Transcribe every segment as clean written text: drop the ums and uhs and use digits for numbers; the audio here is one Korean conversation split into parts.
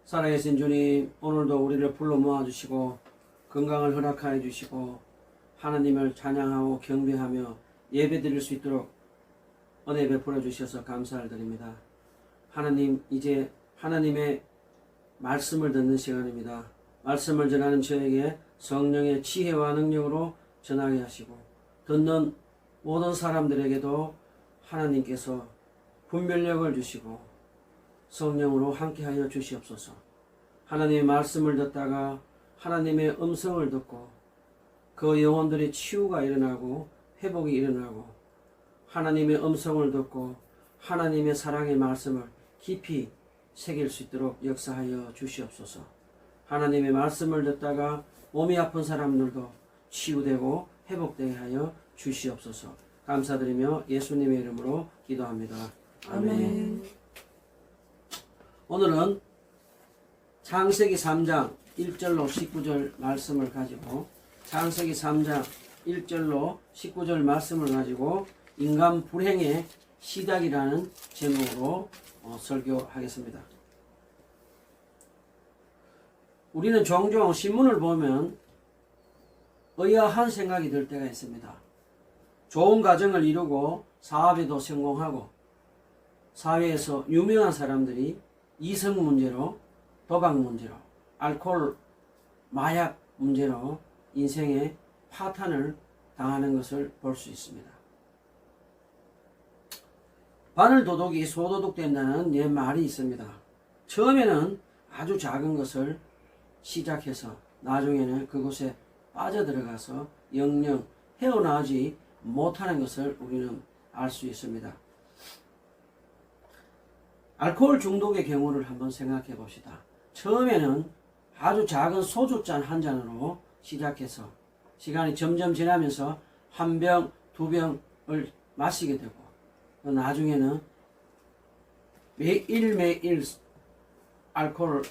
살아계신 주님, 오늘도 우리를 불러 모아주시고 건강을 허락하여 주시고 하나님을 찬양하고 경배하며 예배드릴 수 있도록 은혜 베풀어 주셔서 감사를 드립니다. 하나님, 이제 하나님의 말씀을 듣는 시간입니다. 말씀을 전하는 저에게 성령의 지혜와 능력으로 전하게 하시고 듣는 모든 사람들에게도 하나님께서 분별력을 주시고 성령으로 함께하여 주시옵소서. 하나님의 말씀을 듣다가 하나님의 음성을 듣고 그 영혼들의 치유가 일어나고 회복이 일어나고 하나님의 음성을 듣고 하나님의 사랑의 말씀을 깊이 새길 수 있도록 역사하여 주시옵소서. 하나님의 말씀을 듣다가 몸이 아픈 사람들도 치유되고 회복되게 하여 주시옵소서. 감사드리며 예수님의 이름으로 기도합니다. 아멘. 오늘은 창세기 3장 1절로 19절 말씀을 가지고 창세기 3장 1절로 19절 말씀을 가지고 인간 불행의 시작이라는 제목으로 설교하겠습니다. 우리는 종종 신문을 보면 의아한 생각이 들 때가 있습니다. 좋은 가정을 이루고 사업에도 성공하고 사회에서 유명한 사람들이 이성 문제로, 도박 문제로, 알코올, 마약 문제로 인생의 파탄을 당하는 것을 볼 수 있습니다. 바늘 도둑이 소도둑 된다는 말이 있습니다. 처음에는 아주 작은 것을 시작해서 나중에는 그곳에 빠져들어가서 영영 헤어나오지 못하는 것을 우리는 알 수 있습니다. 알코올 중독의 경우를 한번 생각해 봅시다. 처음에는 아주 작은 소주잔 한 잔으로 시작해서 시간이 점점 지나면서 한 병, 두 병을 마시게 되고 나중에는 매일 알코올을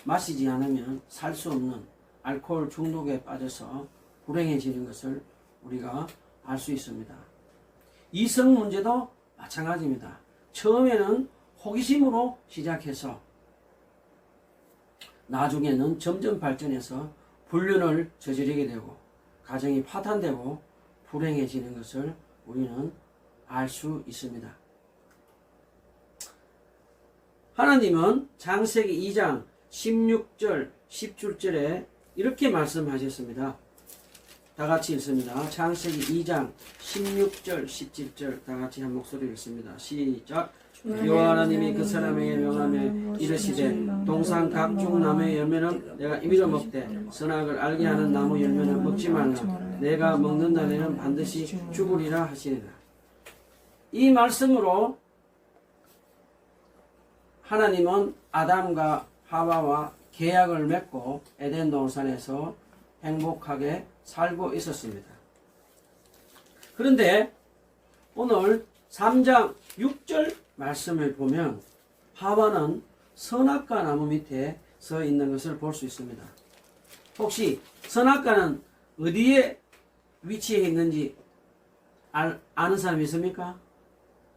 마시지 않으면 살 수 없는 알코올 중독에 빠져서 불행해지는 것을 우리가 알 수 있습니다. 이성 문제도 마찬가지입니다. 처음에는 호기심으로 시작해서 나중에는 점점 발전해서 불륜을 저지르게 되고 가정이 파탄되고 불행해지는 것을 우리는 알 수 있습니다. 하나님은 창세기 2장 16절 17절에 이렇게 말씀하셨습니다. 다같이 읽습니다. 창세기 2장 16절 17절 다같이 한 목소리로 읽습니다. 시작. 여호와 하나님이 그 사람에게 명하며 이르시되 동산 각종 나무의 열매는 내가 임의로 먹되 선악을 알게 하는 나무 열매는 먹지 말라. 내가 먹는 날에는 반드시 죽으리라 하시니라. 이 말씀으로 하나님은 아담과 하와와 계약을 맺고 에덴 동산에서 행복하게 살고 있었습니다. 그런데 오늘 3장 6절 말씀을 보면 하와는 선악과 나무 밑에 서 있는 것을 볼 수 있습니다. 혹시 선악과는 어디에 위치해 있는지 아는 사람이 있습니까?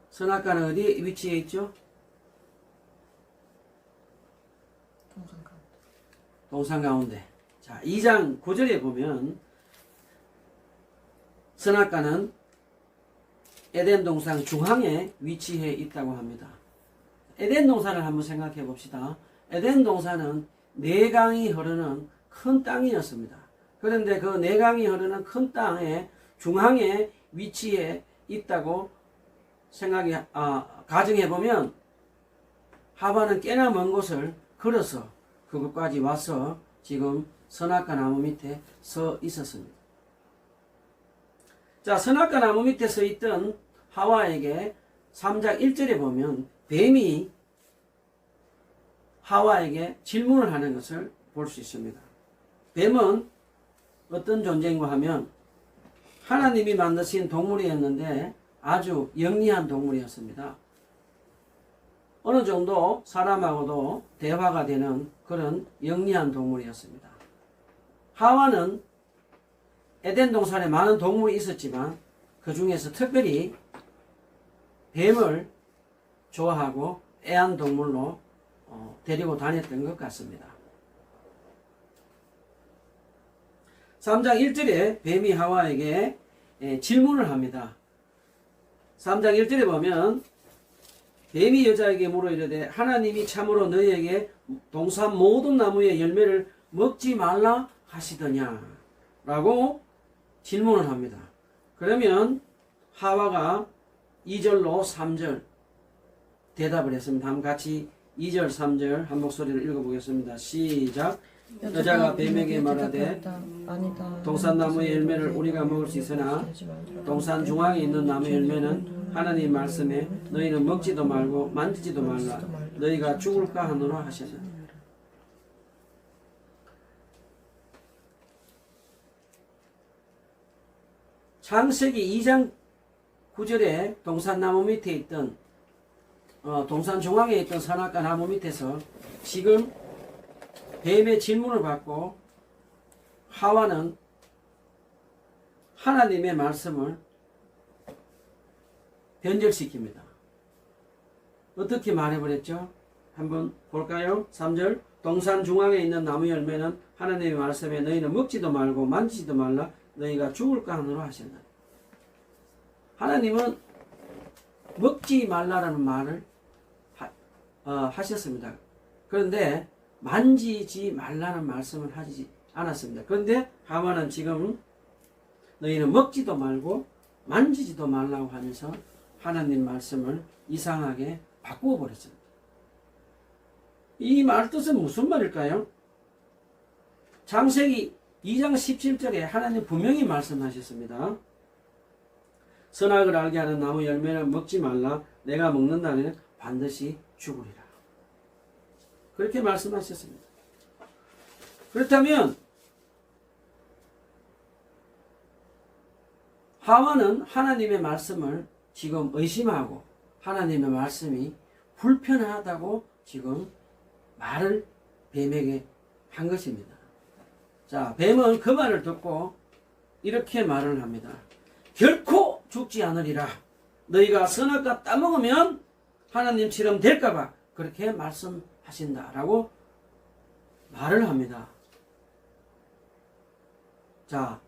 선악과는 어디에 위치해 있죠? 동산 가운데. 자, 2장 9절에 보면 선악과는 에덴 동산 중앙에 위치해 있다고 합니다. 에덴 동산을 한번 생각해 봅시다. 에덴 동산은 내강이 흐르는 큰 땅이었습니다. 그런데 그 내강이 흐르는 큰 땅의 중앙에 위치해 있다고 가정해 보면 하와는 꽤나 먼 곳을 걸어서 그곳까지 와서 지금 선악과 나무 밑에 서 있었습니다. 자, 선악과 나무 밑에 서 있던 하와에게 3장 1절에 보면 뱀이 하와에게 질문을 하는 것을 볼 수 있습니다. 뱀은 어떤 존재인가 하면 하나님이 만드신 동물이었는데 아주 영리한 동물이었습니다. 어느 정도 사람하고도 대화가 되는 그런 영리한 동물이었습니다. 하와는 에덴 동산에 많은 동물이 있었지만 그 중에서 특별히 뱀을 좋아하고 애완동물로 데리고 다녔던 것 같습니다. 3장 1절에 뱀이 하와에게 질문을 합니다. 3장 1절에 보면 뱀이 여자에게 물어 이르되 하나님이 참으로 너희에게 동산 모든 나무의 열매를 먹지 말라 하시더냐 라고 질문을 합니다. 그러면 하와가 2절로 3절 대답을 했습니다. 한번 같이 2절 3절 한 목소리로 읽어보겠습니다. 시작. 여자가 뱀에게 말하되 동산나무의 열매를 우리가 먹을 수 있으나 동산 중앙에 있는 나무 열매는 하나님 말씀에 너희는 먹지도 말고 만지지도 말라 너희가 죽을까 하노라 하셨느니라. 창세기 2장 9절에 동산나무 밑에 있던 동산 중앙에 있던 선악과 나무 밑에서 지금 뱀의 질문을 받고 하와는 하나님의 말씀을 변절시킵니다. 어떻게 말해버렸죠? 한번 볼까요? 3절 동산 중앙에 있는 나무 열매는 하나님의 말씀에 너희는 먹지도 말고 만지지도 말라 너희가 죽을까 하노라 하셨나. 하나님은 먹지 말라라는 말을 하셨습니다. 그런데 만지지 말라는 말씀을 하지 않았습니다. 그런데 하와는 지금 너희는 먹지도 말고 만지지도 말라고 하면서 하나님 말씀을 이상하게 바꾸어 버렸습니다. 이 말 뜻은 무슨 말일까요? 창세기 2장 17절에 하나님 분명히 말씀하셨습니다. 선악을 알게 하는 나무 열매를 먹지 말라 내가 먹는다면 반드시 죽으리라. 그렇게 말씀하셨습니다. 그렇다면 하와는 하나님의 말씀을 지금 의심하고 하나님의 말씀이 불편하다고 지금 말을 뱀에게 한 것입니다. 자, 뱀은 그 말을 듣고 이렇게 말을 합니다. 결코 죽지 않으리라. 너희가 선악과 따먹으면 하나님처럼 될까봐 그렇게 말씀하신다라고 말을 합니다. 자,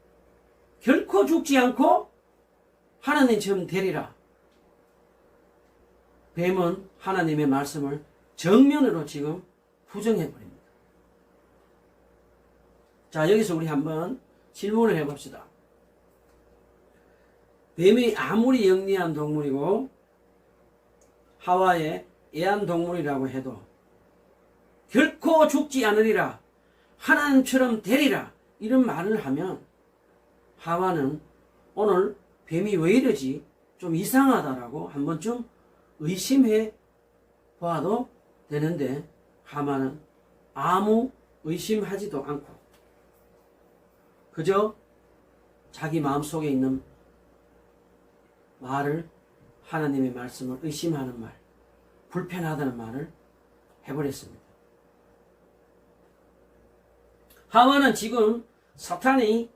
결코 죽지 않고 하나님처럼 되리라. 뱀은 하나님의 말씀을 정면으로 지금 부정해버립니다. 자, 여기서 우리 한번 질문을 해봅시다. 뱀이 아무리 영리한 동물이고 하와의 애완동물이라고 해도 결코 죽지 않으리라, 하나님처럼 되리라 이런 말을 하면 하와는 오늘 뱀이 왜 이러지 좀 이상하다라고 한 번쯤 의심해 봐도 되는데 하와는 아무 의심하지도 않고 그저 자기 마음속에 있는 말을 하나님의 말씀을 의심하는 말, 불편하다는 말을 해버렸습니다. 하와는 지금 사탄이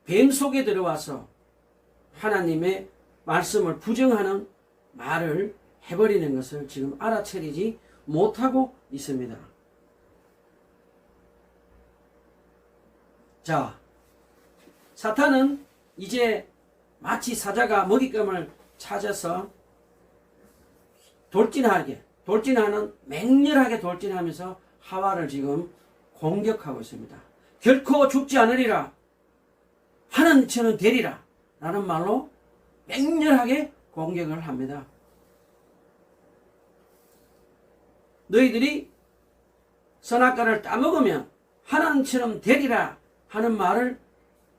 뱀 속에 들어와서 하나님의 말씀을 부정하는 말을 해버리는 것을 지금 알아차리지 못하고 있습니다. 자, 사탄은 이제 마치 사자가 먹잇감을 찾아서 돌진하는 맹렬하게 돌진하면서 하와를 지금 공격하고 있습니다. 결코 죽지 않으리라, 하나님처럼 되리라 라는 말로 맹렬하게 공격을 합니다. 너희들이 선악과를 따먹으면 하나님처럼 되리라 하는 말을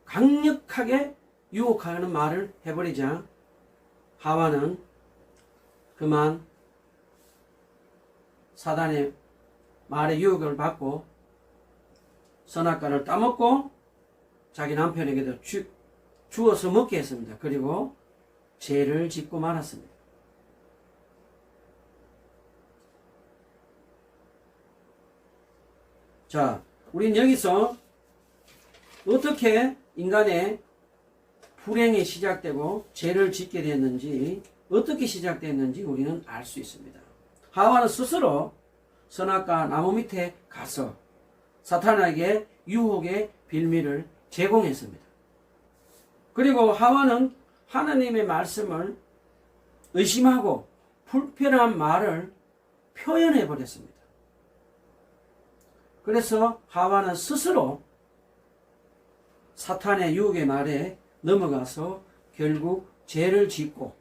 강력하게 유혹하는 말을 해버리자 하와는 그만 사단의 말의 유혹을 받고 선악과를 따먹고 자기 남편에게도 주어서 먹게 했습니다. 그리고 죄를 짓고 말았습니다. 자, 우린 여기서 어떻게 인간의 불행이 시작되고 죄를 짓게 됐는지, 어떻게 시작됐는지 우리는 알 수 있습니다. 하와는 스스로 선악과 나무 밑에 가서 사탄에게 유혹의 빌미를 제공했습니다. 그리고 하와는 하나님의 말씀을 의심하고 불편한 말을 표현해 버렸습니다. 그래서 하와는 스스로 사탄의 유혹의 말에 넘어가서 결국 죄를 짓고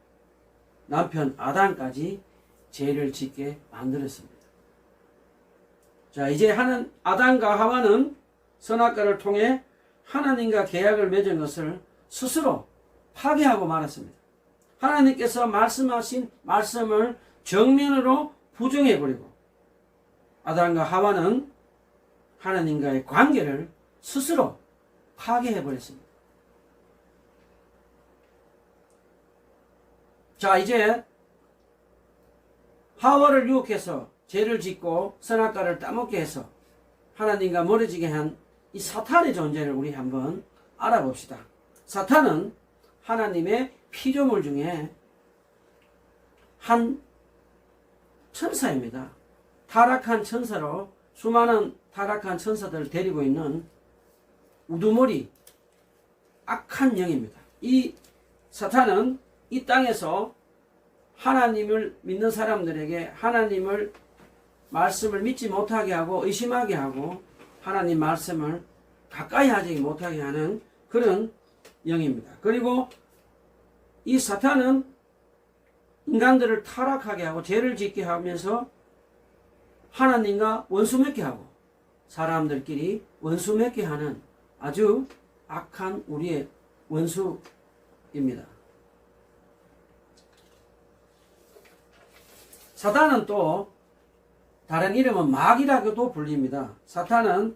남편 아담까지 죄를 짓게 만들었습니다. 자, 이제 아담과 하와는 선악과를 통해 하나님과 계약을 맺은 것을 스스로 파괴하고 말았습니다. 하나님께서 말씀하신 말씀을 정면으로 부정해버리고 아담과 하와는 하나님과의 관계를 스스로 파괴해버렸습니다. 자, 이제 하와를 유혹해서 죄를 짓고 선악과를 따먹게 해서 하나님과 멀어지게 한 이 사탄의 존재를 우리 한번 알아봅시다. 사탄은 하나님의 피조물 중에 한 천사입니다. 타락한 천사로 수많은 타락한 천사들을 데리고 있는 우두머리 악한 영입니다. 이 사탄은 이 땅에서 하나님을 믿는 사람들에게 하나님을 말씀을 믿지 못하게 하고 의심하게 하고 하나님 말씀을 가까이 하지 못하게 하는 그런 영입니다. 그리고 이 사탄은 인간들을 타락하게 하고 죄를 짓게 하면서 하나님과 원수 맺게 하고 사람들끼리 원수 맺게 하는 아주 악한 우리의 원수입니다. 사탄은 또 다른 이름은 마귀라고도 불립니다. 사탄은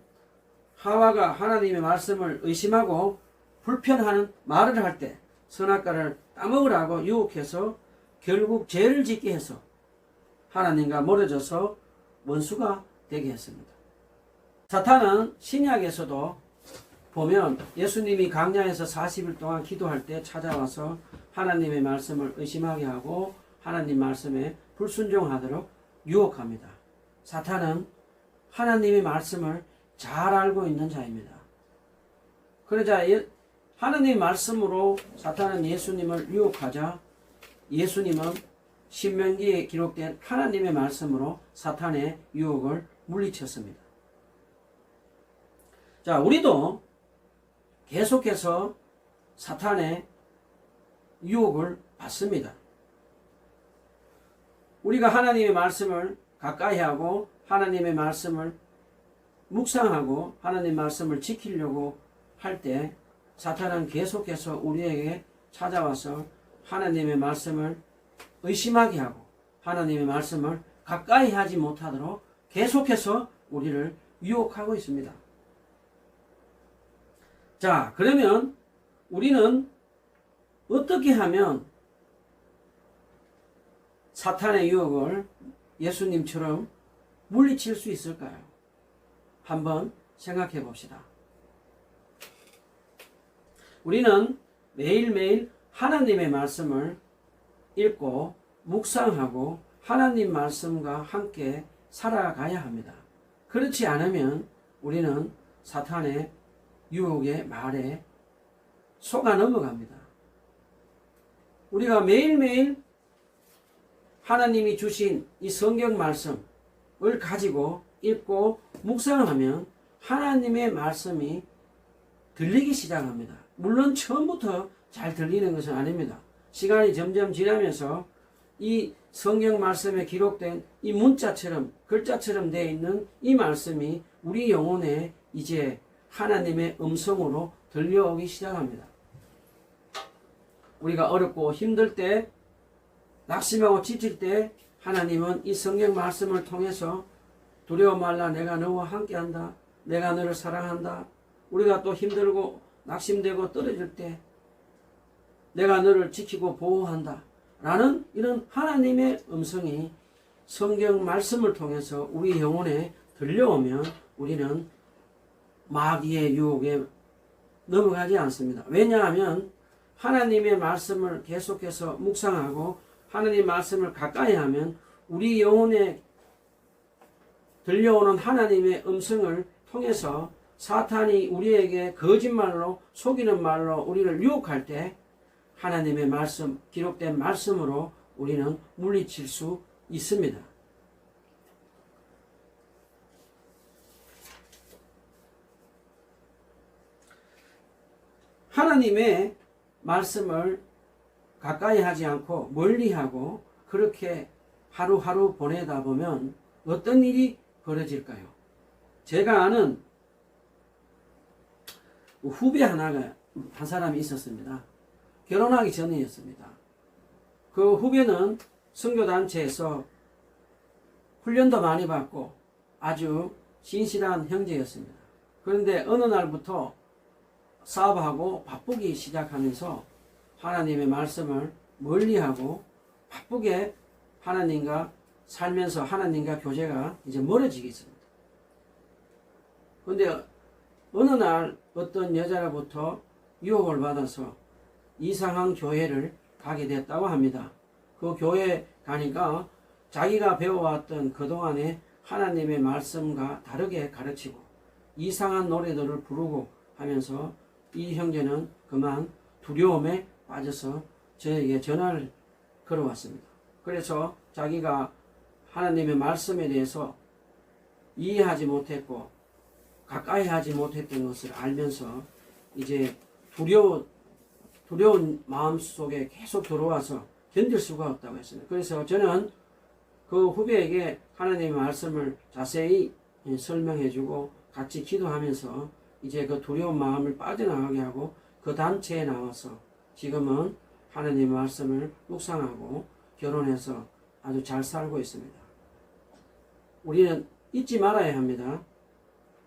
하와가 하나님의 말씀을 의심하고 불편하는 말을 할 때 선악과를 따먹으라고 유혹해서 결국 죄를 짓게 해서 하나님과 멀어져서 원수가 되게 했습니다. 사탄은 신약에서도 보면 예수님이 광야에서 40일 동안 기도할 때 찾아와서 하나님의 말씀을 의심하게 하고 하나님 말씀에 불순종하도록 유혹합니다. 사탄은 하나님의 말씀을 잘 알고 있는 자입니다. 그러자 하나님의 말씀으로 사탄은 예수님을 유혹하자 예수님은 신명기에 기록된 하나님의 말씀으로 사탄의 유혹을 물리쳤습니다. 자, 우리도 계속해서 사탄의 유혹을 받습니다. 우리가 하나님의 말씀을 가까이 하고 하나님의 말씀을 묵상하고 하나님의 말씀을 지키려고 할 때 사탄은 계속해서 우리에게 찾아와서 하나님의 말씀을 의심하게 하고 하나님의 말씀을 가까이 하지 못하도록 계속해서 우리를 유혹하고 있습니다. 자, 그러면 우리는 어떻게 하면 사탄의 유혹을 예수님처럼 물리칠 수 있을까요? 한번 생각해 봅시다. 우리는 매일매일 하나님의 말씀을 읽고 묵상하고 하나님 말씀과 함께 살아가야 합니다. 그렇지 않으면 우리는 사탄의 유혹의 말에 속아 넘어갑니다. 우리가 매일매일 하나님이 주신 이 성경 말씀을 가지고 읽고 묵상하면 하나님의 말씀이 들리기 시작합니다. 물론 처음부터 잘 들리는 것은 아닙니다. 시간이 점점 지나면서 이 성경 말씀에 기록된 이 문자처럼 글자처럼 되어 있는 이 말씀이 우리 영혼에 이제 하나님의 음성으로 들려오기 시작합니다. 우리가 어렵고 힘들 때 낙심하고 지칠 때 하나님은 이 성경 말씀을 통해서 두려워 말라 내가 너와 함께한다. 내가 너를 사랑한다. 우리가 또 힘들고 낙심되고 떨어질 때 내가 너를 지키고 보호한다. 라는 이런 하나님의 음성이 성경 말씀을 통해서 우리 영혼에 들려오면 우리는 마귀의 유혹에 넘어가지 않습니다. 왜냐하면 하나님의 말씀을 계속해서 묵상하고 하나님 말씀을 가까이 하면 우리 영혼에 들려오는 하나님의 음성을 통해서 사탄이 우리에게 거짓말로 속이는 말로 우리를 유혹할 때 하나님의 말씀, 기록된 말씀으로 우리는 물리칠 수 있습니다. 하나님의 말씀을 가까이 하지 않고 멀리 하고 그렇게 하루하루 보내다 보면 어떤 일이 벌어질까요? 제가 아는 후배 한 사람이 있었습니다. 결혼하기 전이었습니다. 그 후배는 선교단체에서 훈련도 많이 받고 아주 신실한 형제였습니다. 그런데 어느 날부터 사업하고 바쁘기 시작하면서 하나님의 말씀을 멀리하고 바쁘게 하나님과 살면서 하나님과 교제가 이제 멀어지게 있습니다. 그런데 어느 날 어떤 여자로부터 유혹을 받아서 이상한 교회를 가게 됐다고 합니다. 그 교회 가니까 자기가 배워왔던 그동안의 하나님의 말씀과 다르게 가르치고 이상한 노래들을 부르고 하면서 이 형제는 그만 두려움에 빠져서 저에게 전화를 걸어왔습니다. 그래서 자기가 하나님의 말씀에 대해서 이해하지 못했고 가까이 하지 못했던 것을 알면서 이제 두려운 마음 속에 계속 들어와서 견딜 수가 없다고 했습니다. 그래서 저는 그 후배에게 하나님의 말씀을 자세히 설명해주고 같이 기도하면서 이제 그 두려운 마음을 빠져나가게 하고 그 단체에 나와서 지금은 하나님의 말씀을 묵상하고 결혼해서 아주 잘 살고 있습니다. 우리는 잊지 말아야 합니다.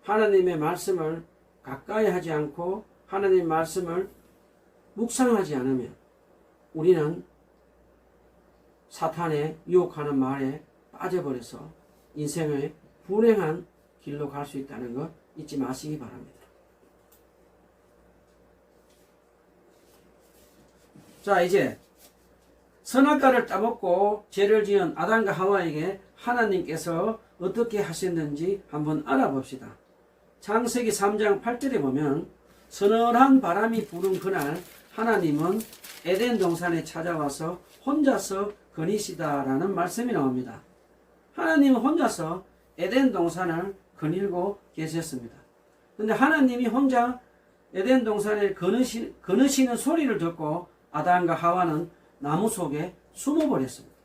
하나님의 말씀을 가까이 하지 않고 하나님의 말씀을 묵상하지 않으면 우리는 사탄의 유혹하는 말에 빠져버려서 인생의 불행한 길로 갈 수 있다는 것 잊지 마시기 바랍니다. 자, 이제 선악과를 따먹고 죄를 지은 아담과 하와에게 하나님께서 어떻게 하셨는지 한번 알아봅시다. 창세기 3장 8절에 보면 서늘한 바람이 부는 그날 하나님은 에덴 동산에 찾아와서 혼자서 거니시다라는 말씀이 나옵니다. 하나님은 혼자서 에덴 동산을 거닐고 계셨습니다. 그런데 하나님이 혼자 에덴 동산에 거느시는 소리를 듣고 아담과 하와는 나무 속에 숨어버렸습니다.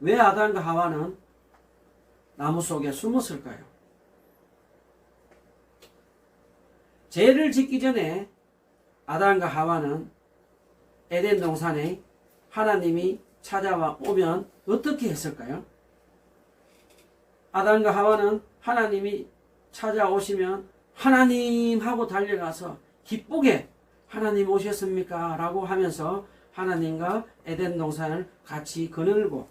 왜 아담과 하와는 나무 속에 숨었을까요? 죄를 짓기 전에 아담과 하와는 에덴 동산에 하나님이 찾아와 오면 어떻게 했을까요? 아담과 하와는 하나님이 찾아오시면 하나님 하고 달려가서 기쁘게 하나님 오셨습니까? 라고 하면서 하나님과 에덴 동산을 같이 거닐고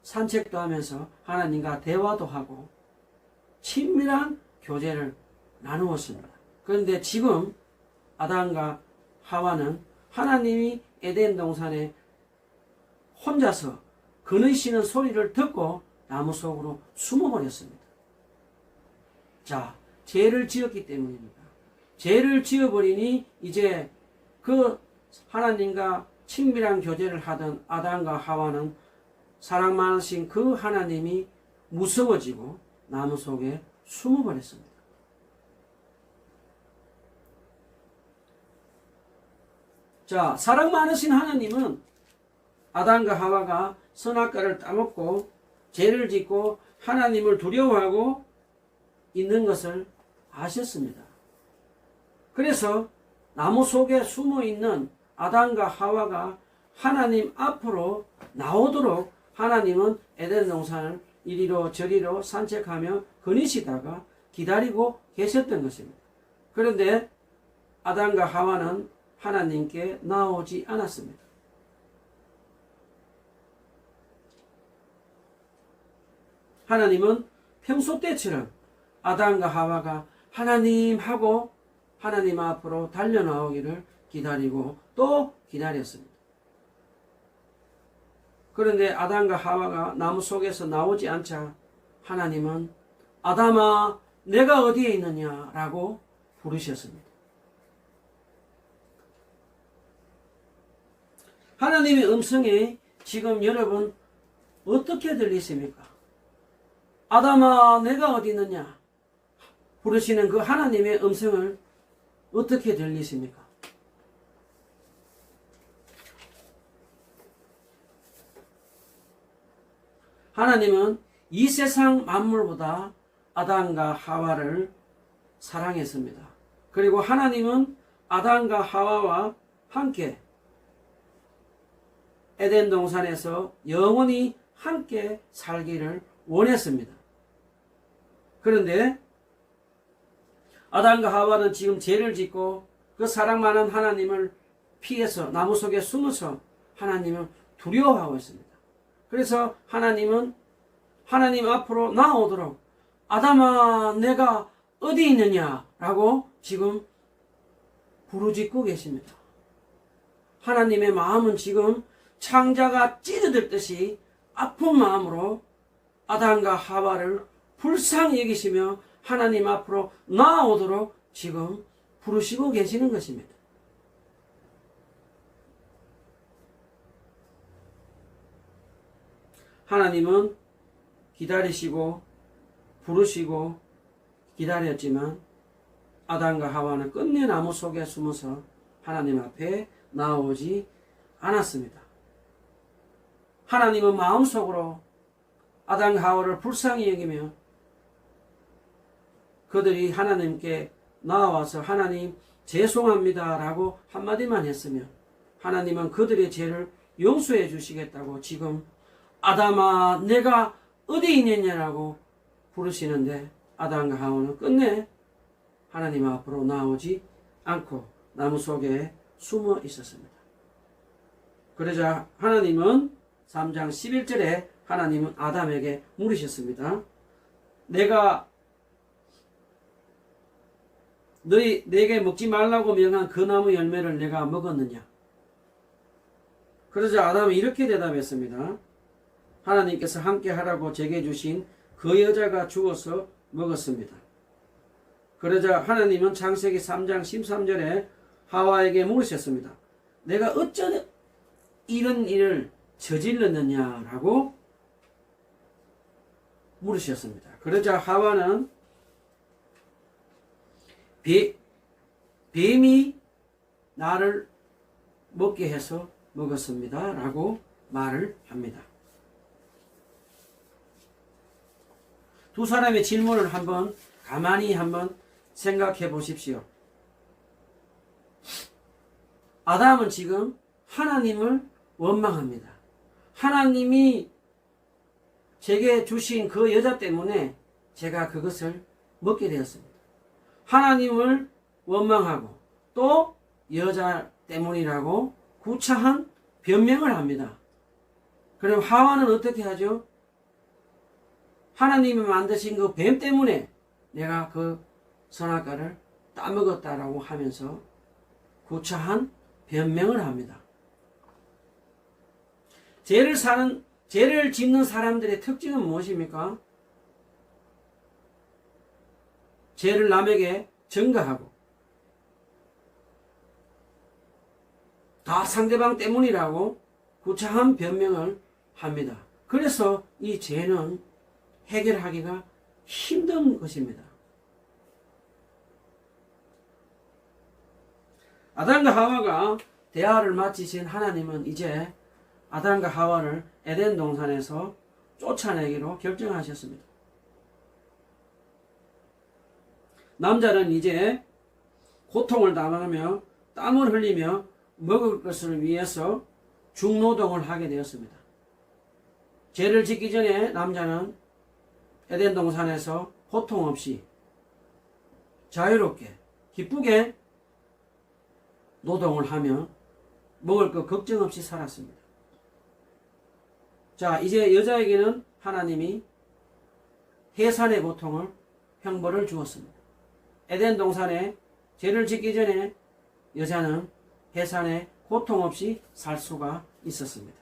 산책도 하면서 하나님과 대화도 하고 친밀한 교제를 나누었습니다. 그런데 지금 아담과 하와는 하나님이 에덴 동산에 혼자서 거느시는 소리를 듣고 나무 속으로 숨어버렸습니다. 자, 죄를 지었기 때문입니다. 죄를 지어버리니 이제 그 하나님과 친밀한 교제를 하던 아담과 하와는 사랑 많으신 그 하나님이 무서워지고 나무 속에 숨어버렸습니다. 자, 사랑 많으신 하나님은 아담과 하와가 선악과를 따먹고 죄를 짓고 하나님을 두려워하고 있는 것을 아셨습니다. 그래서 나무 속에 숨어있는 아담과 하와가 하나님 앞으로 나오도록 하나님은 에덴 동산을 이리로 저리로 산책하며 거니시다가 기다리고 계셨던 것입니다. 그런데 아담과 하와는 하나님께 나오지 않았습니다. 하나님은 평소 때처럼 아담과 하와가 하나님 하고 하나님 앞으로 달려나오기를 기다리고 또 기다렸습니다. 그런데 아담과 하와가 나무 속에서 나오지 않자 하나님은 아담아 내가 어디에 있느냐라고 부르셨습니다. 하나님의 음성이 지금 여러분 어떻게 들리십니까? 아담아 내가 어디 있느냐 부르시는 그 하나님의 음성을 어떻게 들리십니까? 하나님은 이 세상 만물보다 아담과 하와를 사랑했습니다. 그리고 하나님은 아담과 하와와 함께 에덴 동산에서 영원히 함께 살기를 원했습니다. 그런데 아담과 하와는 지금 죄를 짓고 그 사랑 많은 하나님을 피해서 나무 속에 숨어서 하나님을 두려워하고 있습니다. 그래서 하나님은 하나님 앞으로 나오도록 아담아 내가 어디 있느냐라고 지금 부르짖고 계십니다. 하나님의 마음은 지금 창자가 찌르듯이 아픈 마음으로 아담과 하와를 불쌍히 여기시며 하나님 앞으로 나오도록 지금 부르시고 계시는 것입니다. 하나님은 기다리시고 부르시고 기다렸지만 아담과 하와는 끝내 나무 속에 숨어서 하나님 앞에 나오지 않았습니다. 하나님은 마음속으로 아담과 하와를 불쌍히 여기며 그들이 하나님께 나와서 하나님 죄송합니다 라고 한마디만 했으면 하나님은 그들의 죄를 용서해 주시겠다고 지금 아담아 내가 어디 있느냐라고 부르시는데 아담과 하와는 끝내 하나님 앞으로 나오지 않고 나무 속에 숨어 있었습니다. 그러자 하나님은 3장 11절에 하나님은 아담에게 물으셨습니다. 내가 내게 먹지 말라고 명한 그 나무 열매를 내가 먹었느냐? 그러자 아담은 이렇게 대답했습니다. 하나님께서 함께 하라고 제게 주신 그 여자가 죽어서 먹었습니다. 그러자 하나님은 창세기 3장 13절에 하와에게 물으셨습니다. 내가 어쩌 이런 일을 저질렀느냐라고 물으셨습니다. 그러자 하와는 뱀이 나를 먹게 해서 먹었습니다 라고 말을 합니다. 두 사람의 질문을 가만히 한번 생각해 보십시오. 아담은 지금 하나님을 원망합니다. 하나님이 제게 주신 그 여자 때문에 제가 그것을 먹게 되었습니다. 하나님을 원망하고 또 여자 때문이라고 구차한 변명을 합니다. 그럼 하와는 어떻게 하죠? 하나님이 만드신 그 뱀 때문에 내가 그 선악과를 따먹었다라고 하면서 구차한 변명을 합니다. 죄를 짓는 사람들의 특징은 무엇입니까? 죄를 남에게 전가하고 다 상대방 때문이라고 구차한 변명을 합니다. 그래서 이 죄는 해결하기가 힘든 것입니다. 아담과 하와가 대화를 마치신 하나님은 이제 아담과 하와를 에덴 동산에서 쫓아내기로 결정하셨습니다. 남자는 이제 고통을 당하며 땀을 흘리며 먹을 것을 위해서 중노동을 하게 되었습니다. 죄를 짓기 전에 남자는 에덴 동산에서 고통 없이 자유롭게 기쁘게 노동을 하며 먹을 것 걱정 없이 살았습니다. 자, 이제 여자에게는 하나님이 해산의 고통을 형벌을 주었습니다. 에덴 동산에 죄를 짓기 전에 여자는 해산의 고통 없이 살 수가 있었습니다.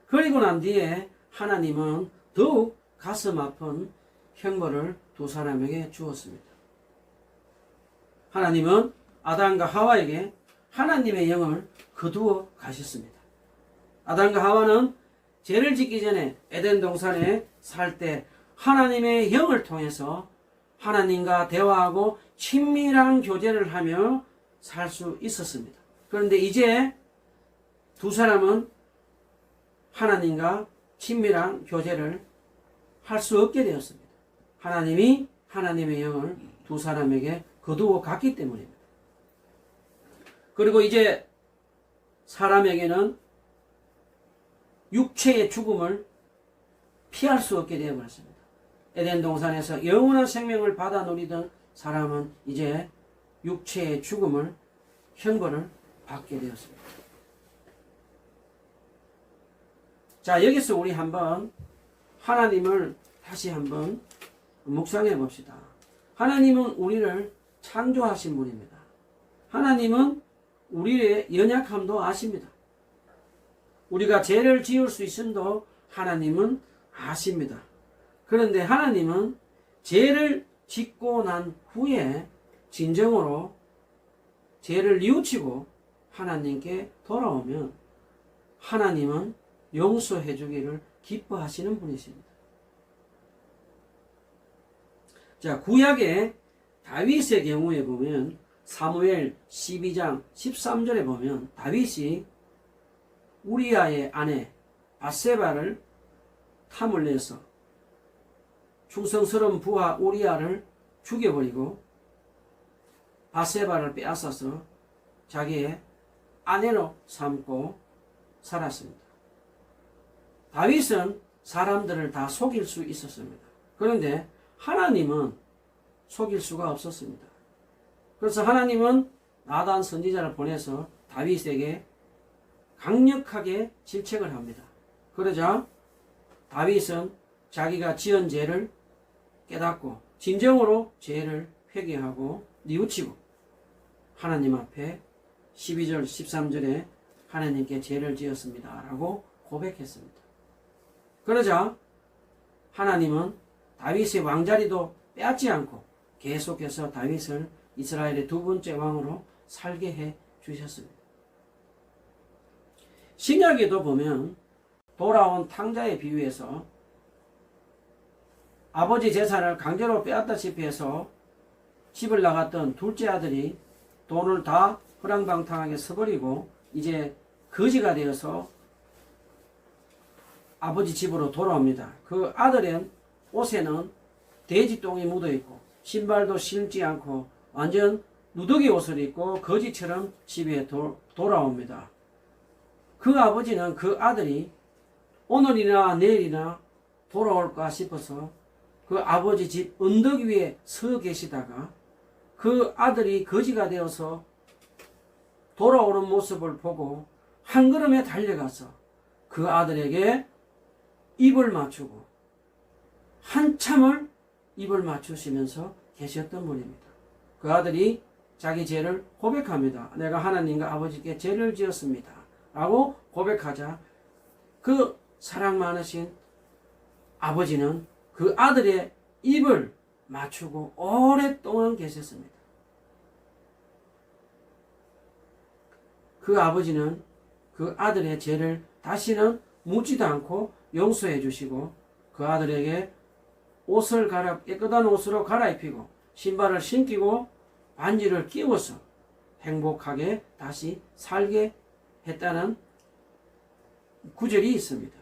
그리고 난 뒤에 하나님은 더욱 가슴 아픈 형벌을 두 사람에게 주었습니다. 하나님은 아담과 하와에게 하나님의 영을 거두어 가셨습니다. 아담과 하와는 죄를 짓기 전에 에덴 동산에 살 때 하나님의 영을 통해서 하나님과 대화하고 친밀한 교제를 하며 살 수 있었습니다. 그런데 이제 두 사람은 하나님과 친밀한 교제를 할 수 없게 되었습니다. 하나님이 하나님의 영을 두 사람에게 거두어 갔기 때문입니다. 그리고 이제 사람에게는 육체의 죽음을 피할 수 없게 되어버렸습니다. 에덴 동산에서 영원한 생명을 받아 누리던 사람은 이제 육체의 죽음을, 형벌을 받게 되었습니다. 자, 여기서 우리 한번 하나님을 다시 한번 묵상해 봅시다. 하나님은 우리를 창조하신 분입니다. 하나님은 우리의 연약함도 아십니다. 우리가 죄를 지을 수 있음도 하나님은 아십니다. 그런데 하나님은 죄를 짓고 난 후에 진정으로 죄를 뉘우치고 하나님께 돌아오면 하나님은 용서해 주기를 기뻐하시는 분이십니다. 자, 구약의 다윗의 경우에 보면 사무엘 12장 13절에 보면 다윗이 우리아의 아내 밧세바를 탐을 내서 충성스러운 부하 우리아를 죽여버리고 밧세바를 빼앗아서 자기의 아내로 삼고 살았습니다. 다윗은 사람들을 다 속일 수 있었습니다. 그런데 하나님은 속일 수가 없었습니다. 그래서 하나님은 나단 선지자를 보내서 다윗에게 강력하게 질책을 합니다. 그러자 다윗은 자기가 지은 죄를 깨닫고 진정으로 죄를 회개하고 뉘우치고 하나님 앞에 12절 13절에 하나님께 죄를 지었습니다 라고 고백했습니다. 그러자 하나님은 다윗의 왕자리도 빼앗지 않고 계속해서 다윗을 이스라엘의 두 번째 왕으로 살게 해 주셨습니다. 신약에도 보면 돌아온 탕자의 비유에서 아버지 재산을 강제로 빼앗다시피 해서 집을 나갔던 둘째 아들이 돈을 다 허랑방탕하게 써버리고 이제 거지가 되어서 아버지 집으로 돌아옵니다. 그 아들의 옷에는 돼지똥이 묻어있고 신발도 신지 않고 완전 누더기 옷을 입고 거지처럼 집에 돌아옵니다. 그 아버지는 그 아들이 오늘이나 내일이나 돌아올까 싶어서 그 아버지 집 언덕 위에 서 계시다가 그 아들이 거지가 되어서 돌아오는 모습을 보고 한 걸음에 달려가서 그 아들에게 입을 맞추고 한참을 입을 맞추시면서 계셨던 분입니다. 그 아들이 자기 죄를 고백합니다. 내가 하나님과 아버지께 죄를 지었습니다 라고 고백하자 그 사랑 많으신 아버지는 그 아들의 입을 맞추고 오랫동안 계셨습니다. 그 아버지는 그 아들의 죄를 다시는 묻지도 않고 용서해 주시고 그 아들에게 옷을 깨끗한 옷으로 갈아입히고 신발을 신기고 반지를 끼워서 행복하게 다시 살게 했다는 구절이 있습니다.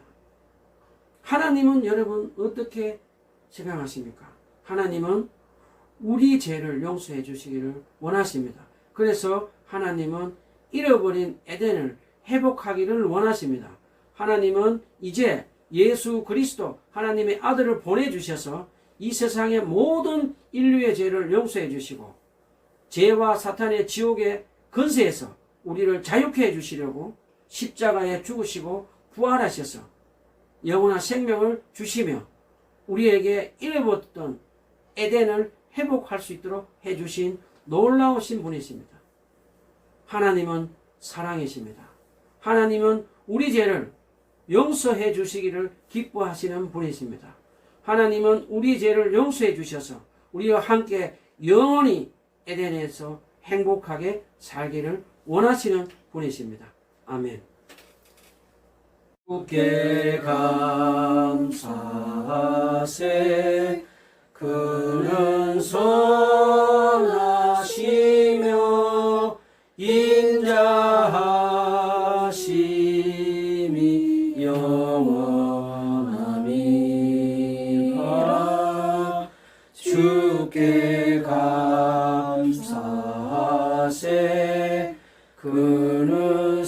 하나님은 여러분 어떻게 생각하십니까? 하나님은 우리 죄를 용서해 주시기를 원하십니다. 그래서 하나님은 잃어버린 에덴을 회복하기를 원하십니다. 하나님은 이제 예수 그리스도 하나님의 아들을 보내주셔서 이 세상의 모든 인류의 죄를 용서해 주시고 죄와 사탄의 지옥의 권세에서 우리를 자유케 해주시려고 십자가에 죽으시고 부활하셔서 영원한 생명을 주시며 우리에게 잃어버렸던 에덴을 회복할 수 있도록 해주신 놀라우신 분이십니다. 하나님은 사랑이십니다. 하나님은 우리 죄를 용서해 주시기를 기뻐하시는 분이십니다. 하나님은 우리 죄를 용서해 주셔서 우리와 함께 영원히 에덴에서 행복하게 살기를 원하시는 분이십니다. 아멘. 주께 감사하세. 그는 선하시며 인자하심이 영원함이라. 주께 감사하세. 그는